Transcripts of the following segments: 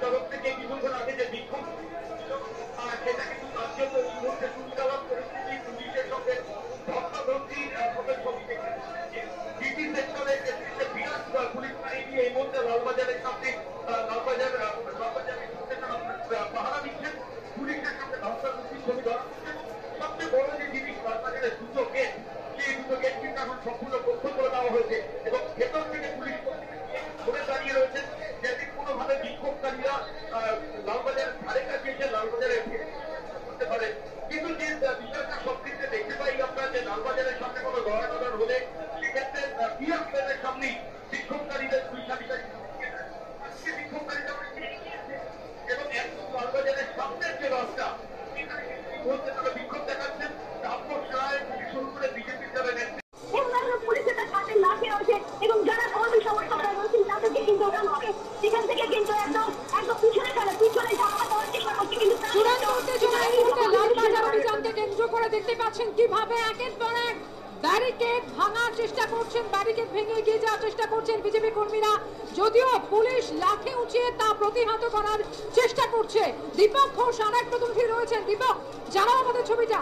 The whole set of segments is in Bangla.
তরফ থেকে কিছুক্ষণ আগে যে বিক্ষোভ সেটা কিন্তু কার্যত এই মুহূর্তে সুবিধাবাদ পরিস্থিতি পুলিশের সঙ্গে ধস্তাধস্তির ছবি দেখতে সিটি সেক্টরে বিরাট পুলিশ বাহিনী এই মুহূর্তে লালবাজারের সামনে লালবাজারের পাহারা দিচ্ছেন, পুলিশের সঙ্গে ধস্তাধস্তির ছবি ধরা হচ্ছে। সবচেয়ে বড় যে জিনিস লালবাজারের দুটো গেট, সেই দুটো গেট কিন্তু এখন সম্পূর্ণ বন্ধ করে দেওয়া হয়েছে এবং ভেতর থেকে পুলিশ ঘুরে দাঁড়িয়ে রয়েছেন যাতে কোনোভাবে বিক্ষোভকারীরা লালবাজারের ধারে কাছে এসে লালবাজারে করতে পারে। কিন্তু যে বিষয়টা সবক্ষেত্রে দেখতে পাই আমরা যে লালবাজারের সামনে কোনো গড়ানড়ার হলে সেক্ষেত্রে বিএসএফের সামনেই বিক্ষোভকারীদের পুলিশ আধিকারিক বিক্ষোভকারীরা এবং একদম লালবাজারের সামনের যে রাস্তা বলতে তারা বিক্ষোভ দেখাচ্ছেন। তাপস রায় থেকে শুরু করে বিজেপির যারা নেতৃত্ব এবং যারা কর্মী সমর্থকরা রয়েছেন তাদেরকে কিন্তু সেখান থেকে কিন্তু একদম পিছনে ফেলে পিছনে ধাক্কা দেওয়ার চেষ্টা করছে। কিন্তু চূড়ান্ত উত্তেজনা এই মুহূর্তে লালবাজার অভিযানকে কেন্দ্র করে দেখতে পাচ্ছেন কিভাবে একের পর এক ব্যারিকেড ভাঙার চেষ্টা করছেন, ব্যারিকেড ভেঙে এগিয়ে যাওয়ার চেষ্টা করছেন বিজেপি কর্মীরা, যদিও পুলিশ লাঠি উঁচিয়ে তা প্রতিহত করার চেষ্টা করছে। দীপক ঘোষ আর এক প্রতিনিধি রয়েছেন। দীপক, জানাও আমাদের ছবিটা।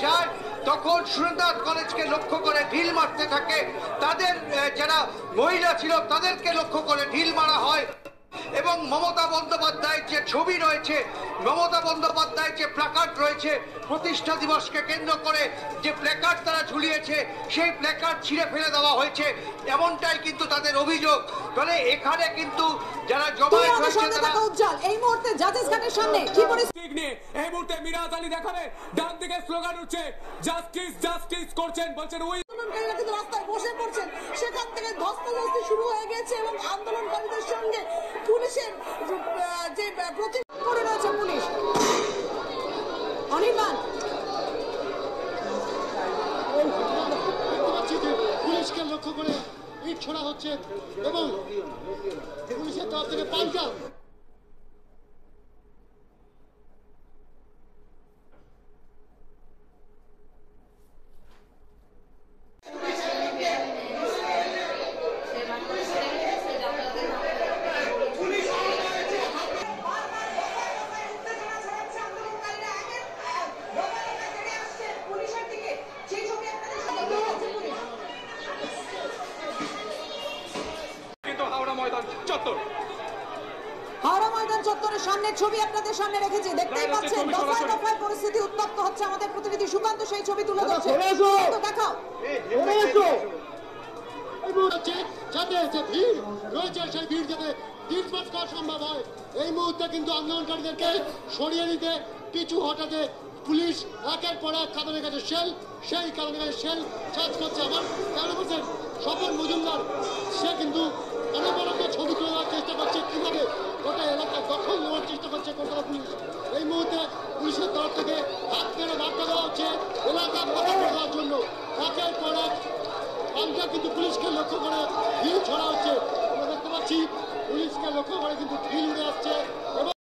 যায় তখন সুরেন্দ্রনাথ কলেজকে লক্ষ্য করে ঢিল মারতে থাকে, তাদের যারা মহিলা ছিল তাদেরকে লক্ষ্য করে ঢিল মারা হয় এবং মমতা বন্দ্যোপাধ্যায়ের যে ছবি রয়েছে, মমতা বন্দ্যোপাধ্যায়ের যে প্ল্যাকার্ড রয়েছে প্রতিষ্ঠা দিবসকে কেন্দ্র করে যে প্ল্যাকার্ড তারা ঝুলিয়েছে সেই প্ল্যাকার্ড ছিঁড়ে ফেলে দেওয়া হয়েছে, এমনটাই কিন্তু তাদের অভিযোগ। ফলে এখানে কিন্তু যারা জমায়েত হয়েছে তারা উজ্জ্বল এই মুহূর্তে জাজেস ঘাটের সামনে কি পরিস্থিতি নিয়ে এই মুহূর্তে মিরাজ আলী দেখাবে ডান দিকে স্লোগান উঠছে জাস্টিস জাস্টিস করছেন, বলছেন ওই আন্দোলনকারীরা কিন্তু রাস্তায় বসে পড়ছেন, সেখান থেকে ধস্তাধস্তি শুরু হয়ে গেছে এবং আন্দোলনকারীদের সঙ্গে পুলিশের যে প্রতিরোধ করে রয়েছে পুলিশ। অনির্বাণ, পুলিশকে লক্ষ্য করে ইট ছোড়া হচ্ছে এবং পুলিশের তরফ থেকে পাল্টা হাওড়া ময়দান চত্বরের সামনে ছবি আপনাদের সামনে রেখেছি, দেখতেই পাচ্ছেন দফায় দফায় পরিস্থিতি উত্তপ্ত হচ্ছে। আমাদের প্রতিনিধি সুকান্ত সেই ছবি তুলে ধরছে, দেখাও। যাতে যে ভিড় রয়েছে সেই ভিড় যাতে দিনপাত করা সম্ভব হয়, এই মুহূর্তে কিন্তু আন্দোলনকারীদেরকে সরিয়ে নিতে পিছু হটাতে পুলিশ একের পর এক কাঁদানের কাছে সেই কাঁদানের কাছে চার্জ করছে। আমার 13% স্বপন মজুমদার সে কিন্তু অনবরত ছবি তুলে দেওয়ার চেষ্টা করছে, কিভাবে গোটা এলাকা দখল নেওয়ার চেষ্টা করছে কলকাতা পুলিশ। এই মুহূর্তে পুলিশের তরফ থেকে হাত মেরে বার্তা দেওয়া হচ্ছে এলাকা ফাঁকা করে দেওয়ার জন্য। একের পর এক পাল্টা কিন্তু পুলিশকে লক্ষ্য করে ঢিল ছড়া হচ্ছে। আমরা দেখতে পাচ্ছি পুলিশকে লক্ষ্য করে কিন্তু ঢিল উড়ে আসছে।